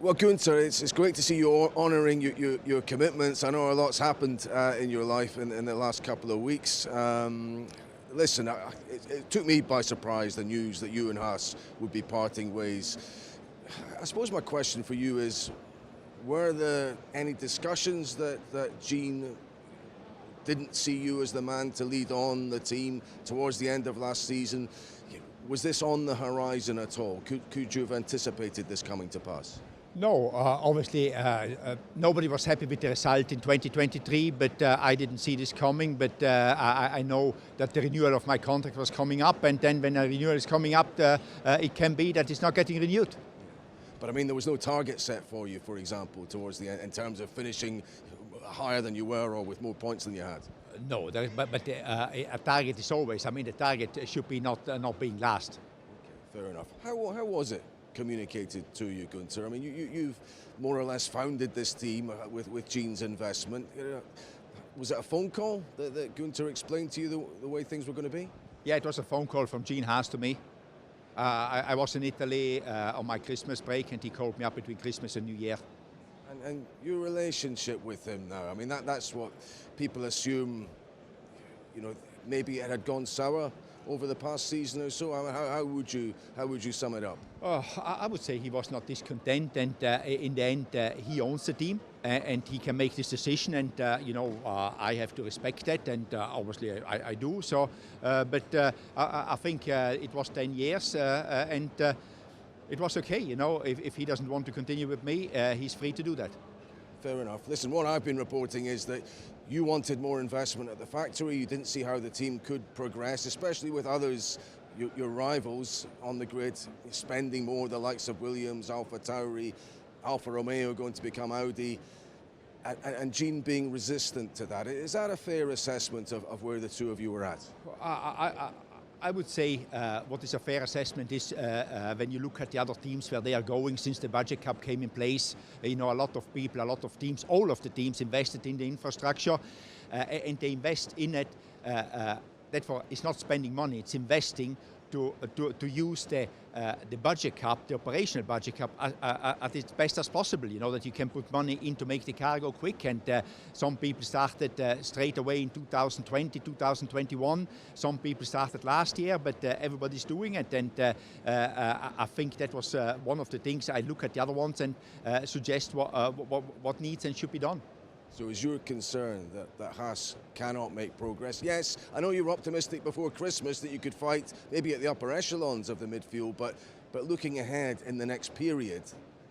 Well, Guenther, it's great to see you honouring your commitments. I know a lot's happened in your life in the last couple of weeks. Listen, it took me by surprise, the news that you and Haas would be parting ways. I suppose my question for you is, were there any discussions that Gene didn't see you as the man to lead on the team towards the end of last season? Was this on the horizon at all? Could you have anticipated this coming to pass? No, obviously nobody was happy with the result in 2023, but I didn't see this coming. But I know that the renewal of my contract was coming up, and then when a renewal is coming up, it can be that it's not getting renewed. But I mean, there was no target set for you, for example, towards the end, in terms of finishing higher than you were or with more points than you had? No, but a target is always, I mean, the target should be not being last. Okay, fair enough. How was it communicated to you, Guenther? I mean, you've more or less founded this team with Gene's investment. Was it a phone call that Guenther explained to you the way things were going to be? Yeah, it was a phone call from Gene Haas to me. I was in Italy on my Christmas break, and he called me up between Christmas and New Year. And your relationship with him now, I mean, that's what people assume, maybe it had gone sour over the past season or so. I mean, how would you sum it up? I would say he was not discontent, and in the end he owns the team, and he can make this decision, and I have to respect that, and obviously I do. So, but I think it was 10 years, and it was okay. If he doesn't want to continue with me, he's free to do that. Fair enough. Listen, what I've been reporting is that you wanted more investment at the factory. You didn't see how the team could progress, especially with others, your rivals on the grid, spending more, the likes of Williams, AlphaTauri, Alfa Romeo going to become Audi, and Gene being resistant to that. Is that a fair assessment of where the two of you were at? I would say what is a fair assessment is when you look at the other teams where they are going since the budget cap came in place. A lot of people, a lot of teams, all of the teams invested in the infrastructure, and they invest in it. Therefore, it's not spending money; it's investing to use the budget cap, the operational budget cap, at its best as possible. That you can put money in to make the car go quick. And some people started straight away in 2020, 2021. Some people started last year, but everybody's doing it. And I think that was one of the things. I look at the other ones and suggest what needs and should be done. So is your concern that Haas cannot make progress? Yes, I know you were optimistic before Christmas that you could fight maybe at the upper echelons of the midfield, but looking ahead in the next period,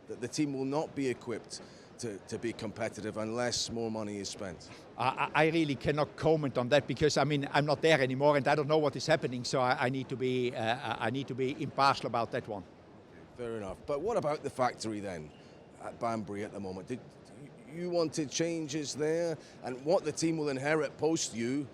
that the team will not be equipped to be competitive unless more money is spent? I really cannot comment on that because I'm not there anymore and I don't know what is happening, so I need to be impartial about that one. Fair enough. But what about the factory then at Banbury at the moment? You wanted changes there, and what the team will inherit post you,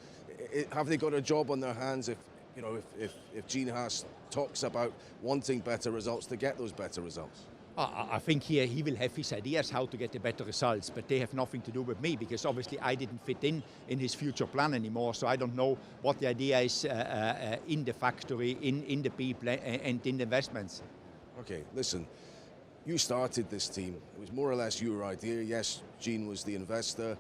have they got a job on their hands if Gene Haas talks about wanting better results to get those better results? I think he will have his ideas how to get the better results, but they have nothing to do with me because obviously I didn't fit in his future plan anymore, so I don't know what the idea is in the factory, in the people and in the investments. Okay, listen. You started this team. It was more or less your idea. Yes, Gene was the investor.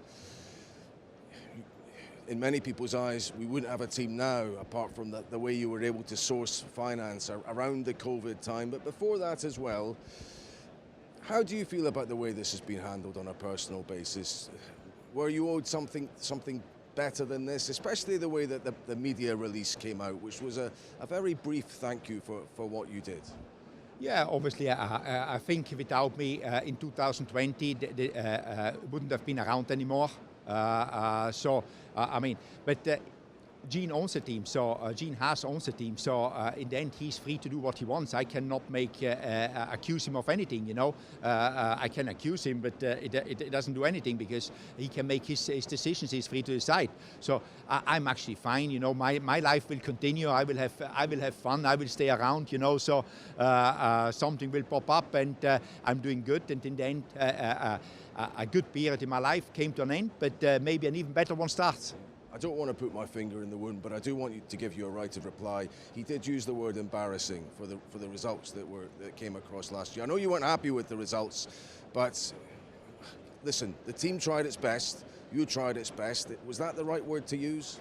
In many people's eyes, we wouldn't have a team now apart from the way you were able to source finance around the COVID time. But before that as well, how do you feel about the way this has been handled on a personal basis? Were you owed something better than this, especially the way that the media release came out, which was a very brief thank you for what you did? Yeah, obviously, I think without me in 2020, wouldn't have been around anymore. But Gene owns the team, so Gene Haas owns the team. So in the end, he's free to do what he wants. I cannot accuse him of anything. I can accuse him, but it doesn't do anything because he can make his decisions. He's free to decide. So I'm actually fine. My life will continue. I will have fun. I will stay around. So something will pop up, and I'm doing good. And in the end, a good period in my life came to an end, but maybe an even better one starts. I don't want to put my finger in the wound, but I do want you to give you a right of reply. He did use the word embarrassing for the results that came across last year. I know you weren't happy with the results, but listen, the team tried its best. You tried its best. Was that the right word to use?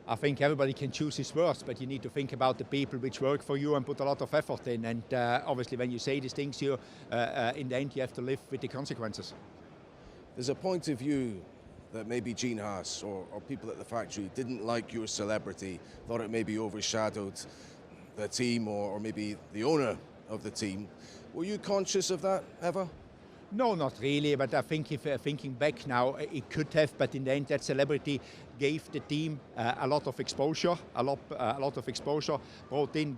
I think everybody can choose his words, but you need to think about the people which work for you and put a lot of effort in. And obviously, when you say these things, in the end, you have to live with the consequences. There's a point of view that maybe Gene Haas or people at the factory didn't like your celebrity, thought it maybe overshadowed the team or maybe the owner of the team. Were you conscious of that ever? No, not really, but I think if thinking back now, it could have, but in the end that celebrity gave the team a lot of exposure, brought in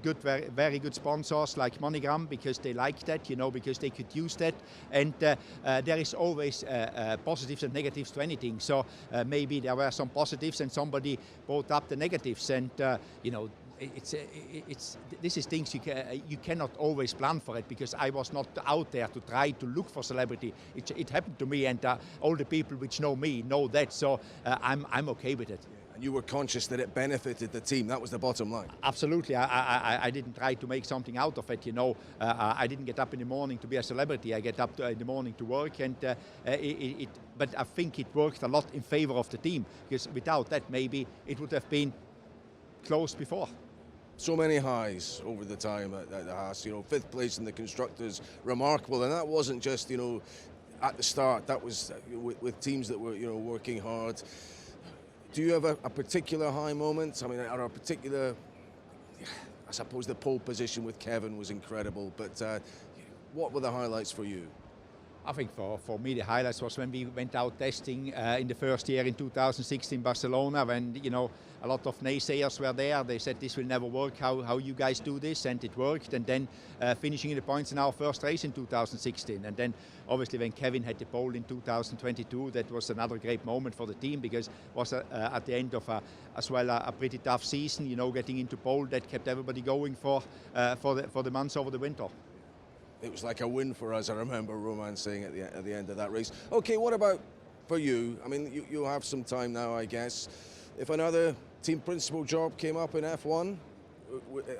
very good sponsors like MoneyGram because they liked that, because they could use that, and there is always positives and negatives to anything, so maybe there were some positives and somebody brought up the negatives, and this is things you cannot always plan for it, because I was not out there to try to look for celebrity. It happened to me, and all the people which know me know that, so I'm okay with it. And you were conscious that it benefited the team. That was the bottom line. Absolutely. I didn't try to make something out of it. I didn't get up in the morning to be a celebrity. I get up in the morning to work, and but I think it worked a lot in favor of the team, because without that maybe it would have been closed before. So many highs over the time at the Haas. 5th place in the constructors, remarkable, and that wasn't just at the start. That was with teams that were working hard. Do you have a particular high moment? I mean, or a particular? I suppose the pole position with Kevin was incredible, but what were the highlights for you? I think for me the highlights was when we went out testing in the first year in 2016 Barcelona, when a lot of naysayers were there. They said this will never work, how you guys do this, and it worked. And then finishing in the points in our first race in 2016, and then obviously when Kevin had the pole in 2022, that was another great moment for the team, because it was at the end of a pretty tough season. Getting into pole, that kept everybody going for the months over the winter. It was like a win for us, I remember Roman saying at the end of that race. Okay, what about for you? I mean, you have some time now, I guess. If another team principal job came up in F1,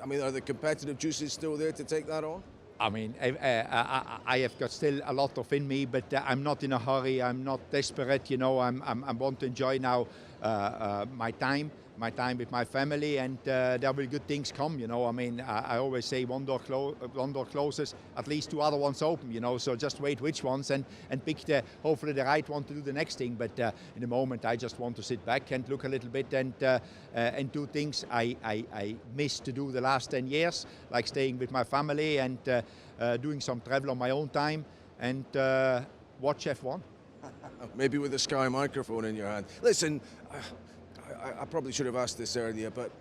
I mean, are the competitive juices still there to take that on? I mean, I have got still a lot of in me, but I'm not in a hurry. I'm not desperate. I want to enjoy now my time with my family, and there will good things come. I mean, I always say one door closes, at least 2 other ones open. So just wait which ones and pick hopefully the right one to do the next thing. But in the moment, I just want to sit back and look a little bit and do things I missed to do the last 10 years, like staying with my family and doing some travel on my own time and watch F1. Maybe with a Sky microphone in your hand. Listen, I probably should have asked this earlier, but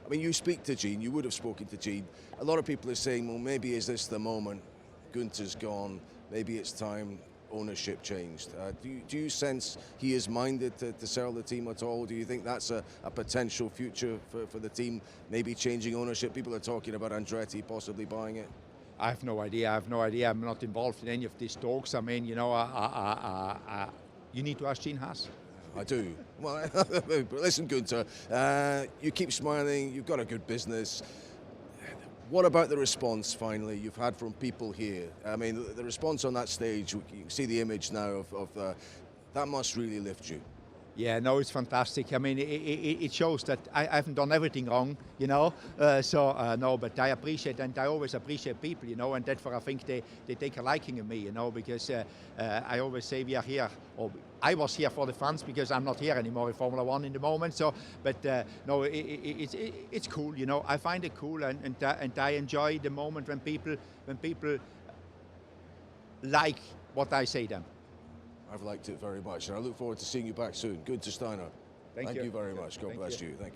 I mean, you speak to Gene, you would have spoken to Gene. A lot of people are saying, well, maybe is this the moment? Guenther's gone, maybe it's time ownership changed. Do you sense he is minded to sell the team at all? Do you think that's a potential future for the team, maybe changing ownership? People are talking about Andretti possibly buying it. I have no idea. I'm not involved in any of these talks. I mean, you need to ask Gene Haas. I do. Well, listen, Guenther, you keep smiling, you've got a good business. What about the response, finally, you've had from people here? I mean, the response on that stage, you can see the image now of that must really lift you. Yeah, no, it's fantastic. I mean, it shows that I haven't done everything wrong, no, but I appreciate, and I always appreciate people, and therefore I think they take a liking in me, because I always say we are here, or I was here for the fans, because I'm not here anymore in Formula One in the moment, but no, it's cool, I find it cool, and I enjoy the moment when people like what I say them. I've liked it very much, and I look forward to seeing you back soon. Guenther Steiner, thank you very much. God bless you. Thank you.